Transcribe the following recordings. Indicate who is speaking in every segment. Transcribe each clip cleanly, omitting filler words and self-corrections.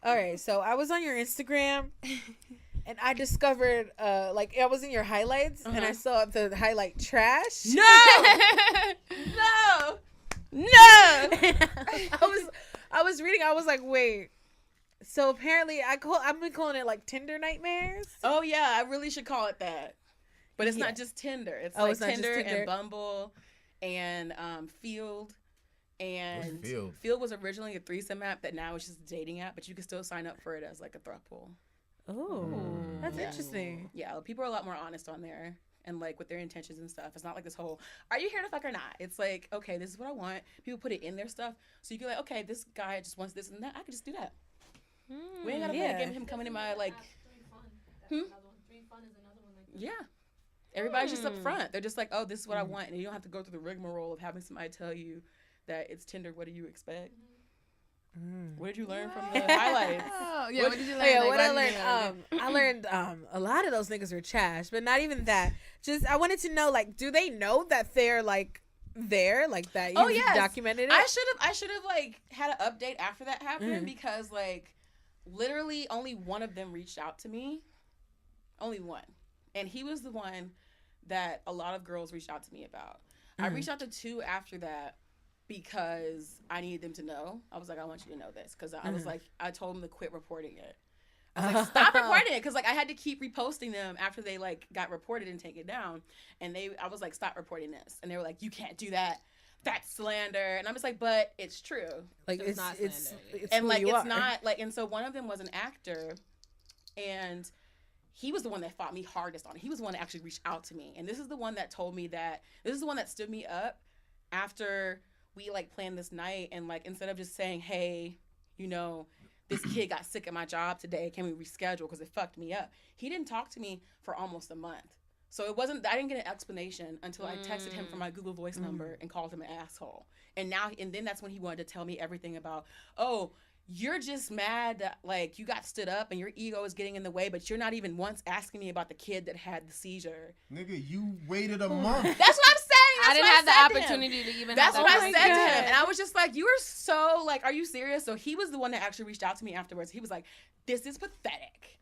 Speaker 1: All right, so I was on your Instagram, and I discovered, like, I was in your highlights, and I saw the highlight trash.
Speaker 2: No, no, no.
Speaker 1: I was reading. I was like, wait. So apparently, I've been calling it like Tinder nightmares.
Speaker 2: Oh yeah, I really should call it that. But it's not just Tinder. It's like Tinder and Bumble and Field. And Field was originally a threesome app that now is just a dating app, but you can still sign up for it as like a throuple.
Speaker 1: Oh, that's interesting.
Speaker 2: Yeah, people are a lot more honest on there and like with their intentions and stuff. It's not like this whole, are you here to fuck or not? It's like, okay, this is what I want. People put it in their stuff. So you can like, okay, this guy just wants this and that. I can just do that. We ain't got to play a game of him coming in my like, 3 Fun is another one like that. Yeah. Everybody's just up front. They're just like, oh, this is what I want. And you don't have to go through the rigmarole of having somebody tell you that it's Tinder. What do you expect? What did you learn from the highlights?
Speaker 3: Oh, yeah, what did you learn?
Speaker 1: Yeah, what I learned, I learned a lot of those niggas are trash, but not even that. Just I wanted to know, like, do they know that they're like there, like that? You documented it.
Speaker 2: I should have like had an update after that happened because like literally only one of them reached out to me, only one, and he was the one that a lot of girls reached out to me about. I reached out to 2 after that. Because I needed them to know. I was like, I want you to know this. Because I was like, I told them to quit reporting it. I was like, stop reporting it. Because like I had to keep reposting them after they like got reported and taken down. And I was like, stop reporting this. And they were like, you can't do that. That's slander. And I'm just like, but it's true.
Speaker 1: Like
Speaker 3: it's not slander.
Speaker 1: It's
Speaker 2: and like it's not like. And so one of them was an actor, and he was the one that fought me hardest on it. He was the one that actually reached out to me. And this is the one that told me that. This is the one that stood me up after we like planned this night, and like instead of just saying, hey, you know, this kid got sick at my job today, can we reschedule because it fucked me up, he didn't talk to me for almost a month. So I didn't get an explanation until I texted him from my Google Voice number and called him an asshole. And then that's when he wanted to tell me everything about, oh, you're just mad that like you got stood up and your ego is getting in the way, but you're not even once asking me about the kid that had the seizure.
Speaker 4: Nigga, you waited a month.
Speaker 2: That's what I'm saying.
Speaker 3: I didn't have the opportunity to even.
Speaker 2: That's what I said to him, and I was just like, "You are so like, are you serious?" So he was the one that actually reached out to me afterwards. He was like, "This is pathetic,"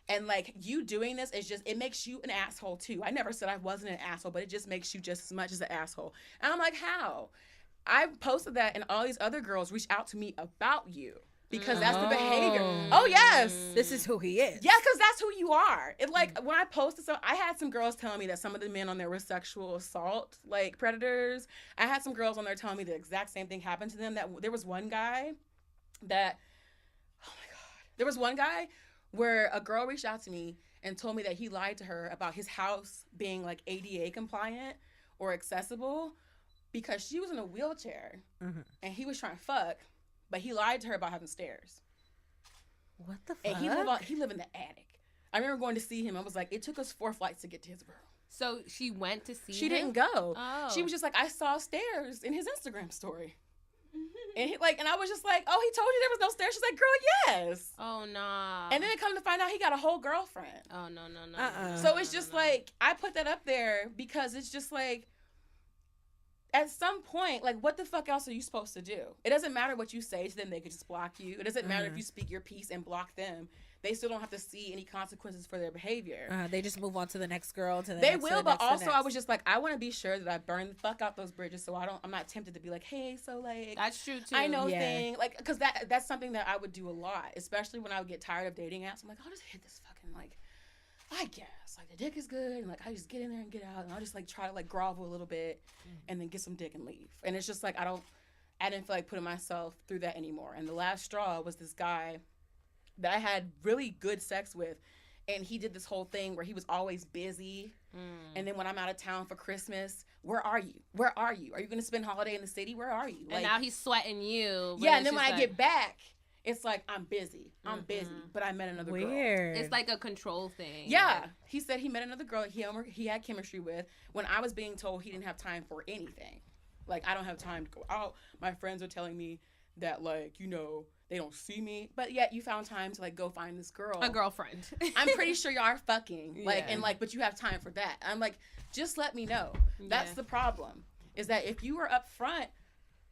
Speaker 2: and like you doing this is just it makes you an asshole too. I never said I wasn't an asshole, but it just makes you just as much as an asshole. And I'm like, how? I posted that, and all these other girls reached out to me about you. Because that's the behavior. Oh, yes.
Speaker 1: This is who he is.
Speaker 2: Yeah, because that's who you are. It like, when I posted I had some girls telling me that some of the men on there were sexual assault, like, predators. I had some girls on there telling me the exact same thing happened to them. That there was one guy that, oh, my God. There was one guy where a girl reached out to me and told me that he lied to her about his house being, like, ADA compliant or accessible because she was in a wheelchair and he was trying to fuck. But he lied to her about having stairs.
Speaker 1: What the fuck?
Speaker 2: And he lived in the attic. I remember going to see him. I was like, it took us 4 flights to get to his room.
Speaker 3: So she went to see him?
Speaker 2: She didn't go.
Speaker 3: Oh.
Speaker 2: She was just like, I saw stairs in his Instagram story. And and I was just like, oh, he told you there was no stairs? She's like, girl, yes.
Speaker 3: Oh, no.
Speaker 2: And then it come to find out he got a whole girlfriend.
Speaker 3: Oh, no.
Speaker 2: So it's just like, I put that up there because it's just like, at some point, like, what the fuck else are you supposed to do? It doesn't matter what you say to them. They could just block you. It doesn't matter if you speak your piece and block them. They still don't have to see any consequences for their behavior.
Speaker 1: They just move on to the next girl.
Speaker 2: They will, but also I was just like, I want to be sure that I burn the fuck out those bridges so I'm not tempted to be like, hey, so like.
Speaker 3: That's true, too.
Speaker 2: I know thing. Like, because that's something that I would do a lot, especially when I would get tired of dating apps. I'm like, I'll just hit this fucking, like, I guess. Like, the dick is good, and, like, I just get in there and get out, and I'll just, like, try to, like, grovel a little bit, and then get some dick and leave. And it's just, like, I didn't feel like putting myself through that anymore. And the last straw was this guy that I had really good sex with, and he did this whole thing where he was always busy, and then when I'm out of town for Christmas, where are you? Where are you? Are you going to spend holiday in the city? Where are you?
Speaker 3: Like, and now he's sweating you.
Speaker 2: Yeah, and then when I get back, it's like, I'm busy, but I met another girl.
Speaker 1: Weird.
Speaker 3: It's like a control thing.
Speaker 2: Yeah. He said he met another girl he had chemistry with when I was being told he didn't have time for anything. Like, I don't have time to go out. My friends are telling me that, like, you know, they don't see me. But yet you found time to, like, go find this girl.
Speaker 3: A girlfriend.
Speaker 2: I'm pretty sure y'all are fucking. Like, and, like, but you have time for that. I'm like, just let me know. That's the problem. Is that if you were up front,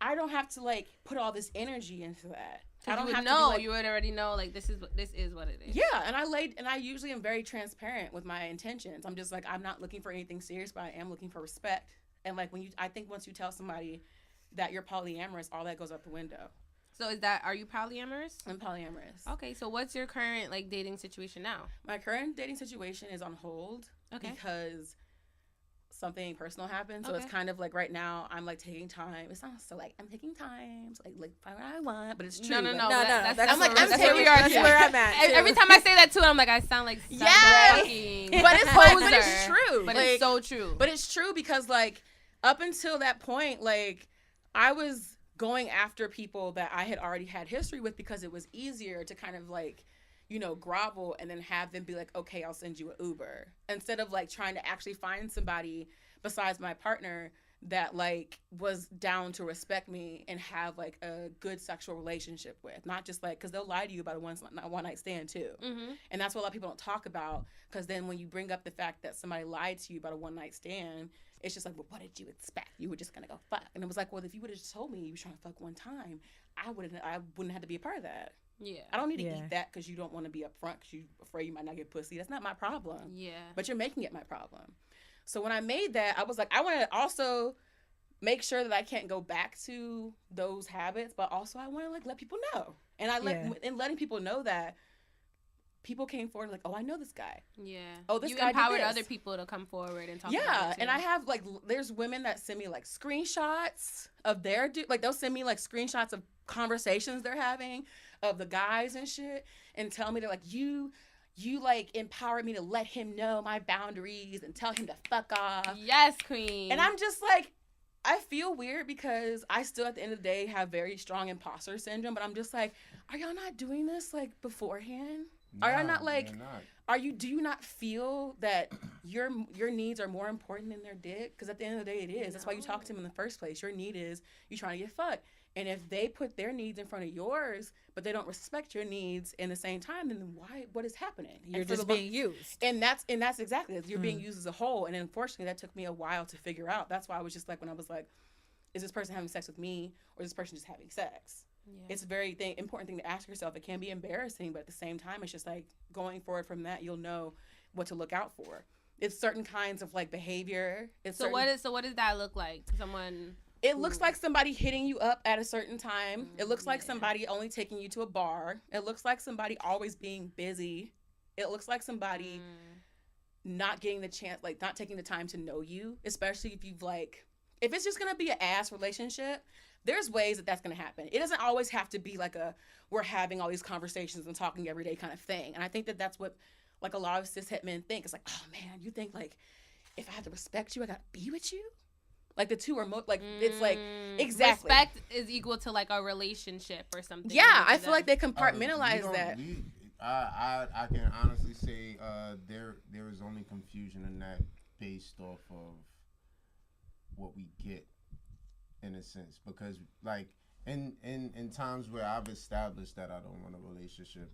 Speaker 2: I don't have to, like, put all this energy into that. I don't
Speaker 3: you would
Speaker 2: have
Speaker 3: know.
Speaker 2: to be like,
Speaker 3: you would already know, like, this is what it is.
Speaker 2: Yeah, and I usually am very transparent with my intentions. I'm just like, I'm not looking for anything serious, but I am looking for respect. And like I think once you tell somebody that you're polyamorous, all that goes out the window.
Speaker 3: So are you polyamorous?
Speaker 2: I'm polyamorous.
Speaker 3: Okay, so what's your current like dating situation now?
Speaker 2: My current dating situation is on hold because something personal happened. So it's kind of like right now I'm like taking time. It sounds so like I'm taking time to like find what I want, but it's true.
Speaker 3: No.
Speaker 1: That's
Speaker 2: I'm like,
Speaker 1: that's where I'm at.
Speaker 3: Every time I say that too, I'm like, I sound like
Speaker 2: but it's like, but it's true.
Speaker 3: But
Speaker 2: like,
Speaker 3: it's so true.
Speaker 2: But it's true because like up until that point, like I was going after people that I had already had history with because it was easier to kind of like, you know, grovel and then have them be like, okay, I'll send you an Uber, instead of like trying to actually find somebody besides my partner that like was down to respect me and have like a good sexual relationship with, not just like, because they'll lie to you about a one night stand too. And that's what a lot of people don't talk about, because then when you bring up the fact that somebody lied to you about a one night stand, it's just like, well, what did you expect? You were just gonna go fuck. And it was like, well, if you would have just told me you were trying to fuck one time, I wouldn't have to be a part of that.
Speaker 3: Yeah.
Speaker 2: I don't need to eat that because you don't want to be upfront because you're afraid you might not get pussy. That's not my problem.
Speaker 3: Yeah.
Speaker 2: But you're making it my problem. So when I made that, I was like, I want to also make sure that I can't go back to those habits, but also I want to like let people know. And letting people know that people came forward like, oh, I know this guy.
Speaker 3: Yeah.
Speaker 2: Oh, this
Speaker 3: you
Speaker 2: guy
Speaker 3: empowered
Speaker 2: did this.
Speaker 3: other people to come forward and talk.
Speaker 2: Yeah,
Speaker 3: about it too.
Speaker 2: and I have like, there's women that send me like screenshots of their like they'll send me like screenshots of conversations they're having of the guys and shit, and tell me they're like, you like empowered me to let him know my boundaries and tell him to fuck off.
Speaker 3: Yes, queen.
Speaker 2: And I'm just like, I feel weird because I still at the end of the day have very strong imposter syndrome, but I'm just like, are y'all not doing this like beforehand? Are y'all not like, do you not feel that your needs are more important than their dick? Because at the end of the day, it is. That's why you talk to them in the first place. Your need is you trying to get fucked. And if they put their needs in front of yours, but they don't respect your needs in the same time, then what is happening?
Speaker 1: You're just being used.
Speaker 2: And that's exactly it. You're being used as a whole. And unfortunately, that took me a while to figure out. That's why I was just like, when I was like, is this person having sex with me, or is this person just having sex? Yeah. It's a very important thing to ask yourself. It can be embarrassing, but at the same time, it's just like going forward from that, you'll know what to look out for. It's certain kinds of like behavior.
Speaker 3: What does that look like? Someone.
Speaker 2: It looks like somebody hitting you up at a certain time. It looks like somebody only taking you to a bar. It looks like somebody always being busy. It looks like somebody not getting the chance, like not taking the time to know you, especially if it's just going to be an ass relationship. There's ways that that's going to happen. It doesn't always have to be like we're having all these conversations and talking every day kind of thing. And I think that that's what like a lot of cishet men think. It's like, oh man, you think like if I have to respect you, I got to be with you? Like the two are like it's like exactly.
Speaker 3: Respect is equal to like a relationship or something.
Speaker 2: Yeah, I feel like they compartmentalize that.
Speaker 4: I can honestly say there is only confusion in that based off of what we get, in a sense, because like in times where I've established that I don't want a relationship,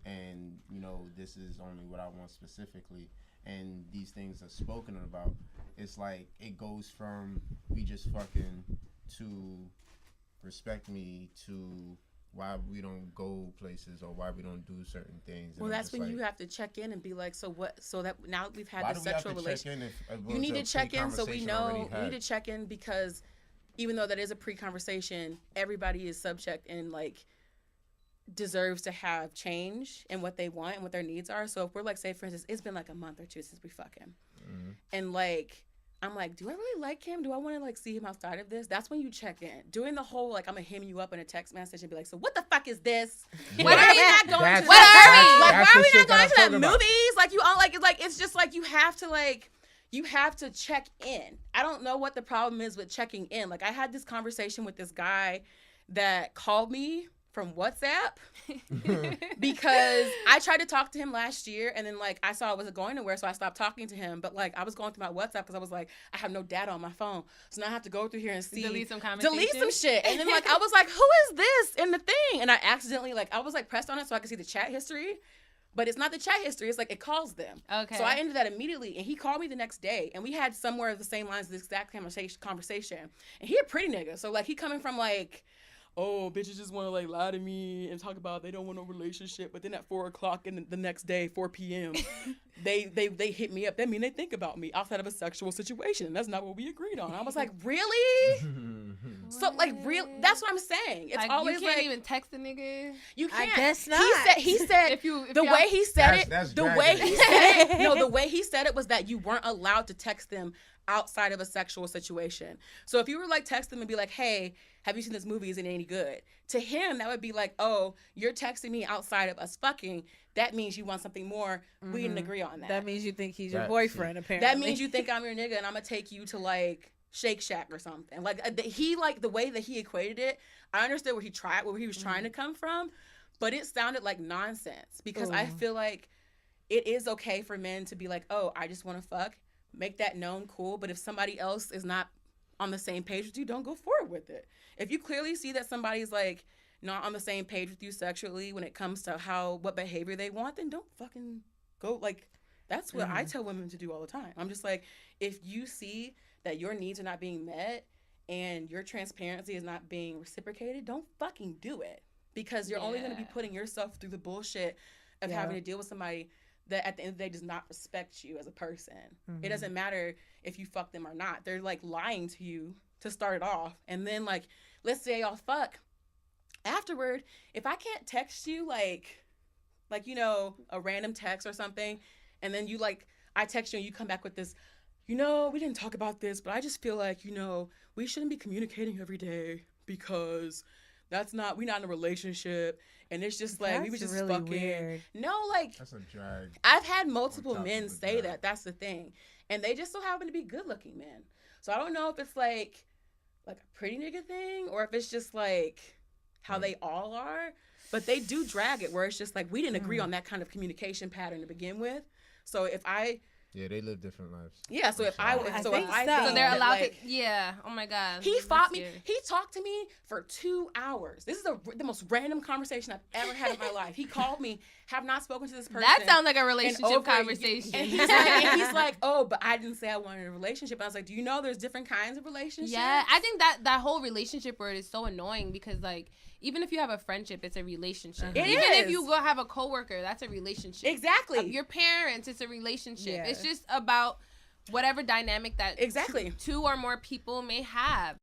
Speaker 4: and you know this is only what I want specifically, and these things are spoken about, it's like it goes from we just fucking to respect me to why we don't go places or why we don't do certain things.
Speaker 2: Well, that's when you have to check in and be like, so what? So that now we've had this sexual relationship. You need to check in so we know. We need to check in because even though that is a pre-conversation, everybody is subject and like deserves to have change in what they want and what their needs are. So if we're like, say for instance, it's been like a month or two since we fuck him, and like I'm like, do I really like him? Do I want to like see him outside of this? That's when you check in. Doing the whole like I'm gonna him you up in a text message and be like, so what the fuck is this? Why are we not going to? Why are we not going to that movies? Like you all like it's just like you have to check in. I don't know what the problem is with checking in. Like I had this conversation with this guy that called me from WhatsApp because I tried to talk to him last year and then like I saw I wasn't going nowhere, so I stopped talking to him. But like I was going through my WhatsApp because I was like, I have no data on my phone, so now I have to go through here and delete some shit. And then like I was like, who is this in the thing? And I accidentally I was like pressed on it so I could see the chat history. But it's not the chat history. It's like it calls them. Okay. So I ended that immediately, and he called me the next day, and we had somewhere the same lines, the exact conversation. And he a pretty nigga, so like he coming from like, oh, bitches just want to like lie to me and talk about they don't want no relationship, but then at 4:00 in the next day, 4 p.m., they hit me up. That mean they think about me outside of a sexual situation. And that's not what we agreed on. I was like, really? So like, real? That's what I'm saying. It's
Speaker 3: like,
Speaker 2: always
Speaker 3: you can't
Speaker 2: like
Speaker 3: even text a nigga.
Speaker 2: you can't.
Speaker 1: I guess not.
Speaker 2: He said
Speaker 3: If
Speaker 2: the way he said it.
Speaker 4: That's
Speaker 2: The way
Speaker 4: dragging
Speaker 2: he
Speaker 4: it.
Speaker 2: said it. No, the way he said it was that you weren't allowed to text them outside of a sexual situation. So if you were like text them and be like, hey, have you seen this movie? Is it any good? To him, that would be like, oh, you're texting me outside of us fucking. That means you want something more. We didn't agree on that.
Speaker 1: That means you think he's your
Speaker 4: That-
Speaker 1: boyfriend, apparently.
Speaker 2: That means you think I'm your nigga and I'm gonna take you to like Shake Shack or something. Like he like the way that he equated it. I understood where he was trying to come from, but it sounded like nonsense because I feel like it is okay for men to be like, oh, I just want to fuck, make that known, cool. But if somebody else is not on the same page with you, don't go forward with it. If you clearly see that somebody's like not on the same page with you sexually when it comes to what behavior they want, then don't fucking go. Like, that's what I tell women to do all the time. I'm just like, if you see that your needs are not being met and your transparency is not being reciprocated, don't fucking do it, because you're only going to be putting yourself through the bullshit of having to deal with somebody that at the end of the day does not respect you as a person. It doesn't matter if you fuck them or not. They're like lying to you to start it off. And then like, let's say y'all fuck. Afterward, if I can't text you like, you know, a random text or something, and then you like, I text you and you come back with this, you know, we didn't talk about this, but I just feel like, you know, we shouldn't be communicating every day because we're not in a relationship. And it's just like, we were just
Speaker 1: really
Speaker 2: fucking.
Speaker 1: weird.
Speaker 2: No, like,
Speaker 4: That's a drag.
Speaker 2: I've had multiple
Speaker 4: On top
Speaker 2: men
Speaker 4: of the
Speaker 2: say
Speaker 4: drag.
Speaker 2: that. That's the thing. And they just so happen to be good looking men. So I don't know if it's like a pretty nigga thing or if it's just like how they all are. But they do drag it where it's just like, we didn't agree on that kind of communication pattern to begin with. So if I
Speaker 4: Yeah, they live different lives.
Speaker 2: Yeah, so if I
Speaker 1: I
Speaker 2: so
Speaker 1: think
Speaker 2: if I
Speaker 1: so.
Speaker 2: think
Speaker 3: So they're
Speaker 2: that,
Speaker 3: allowed
Speaker 2: like,
Speaker 3: to. Yeah. Oh my God.
Speaker 2: he
Speaker 3: That's
Speaker 2: fought me.
Speaker 3: scary.
Speaker 2: He talked to me for 2 hours. This is the most random conversation I've ever had in my life. He called me, have not spoken to this person.
Speaker 3: That sounds like a
Speaker 2: in
Speaker 3: relationship
Speaker 2: over a year.
Speaker 3: conversation.
Speaker 2: And he's like, oh, but I didn't say I wanted a relationship. And I was like, do you know there's different kinds of relationships?
Speaker 3: Yeah, I think that whole relationship word is so annoying because like even if you have a friendship, it's a relationship.
Speaker 2: It
Speaker 3: Even
Speaker 2: is.
Speaker 3: if you go have a coworker, that's a relationship.
Speaker 2: Exactly.
Speaker 3: Your parents, it's a relationship.
Speaker 1: Yeah.
Speaker 3: It's just about whatever dynamic that
Speaker 2: Exactly.
Speaker 3: two or more people may have.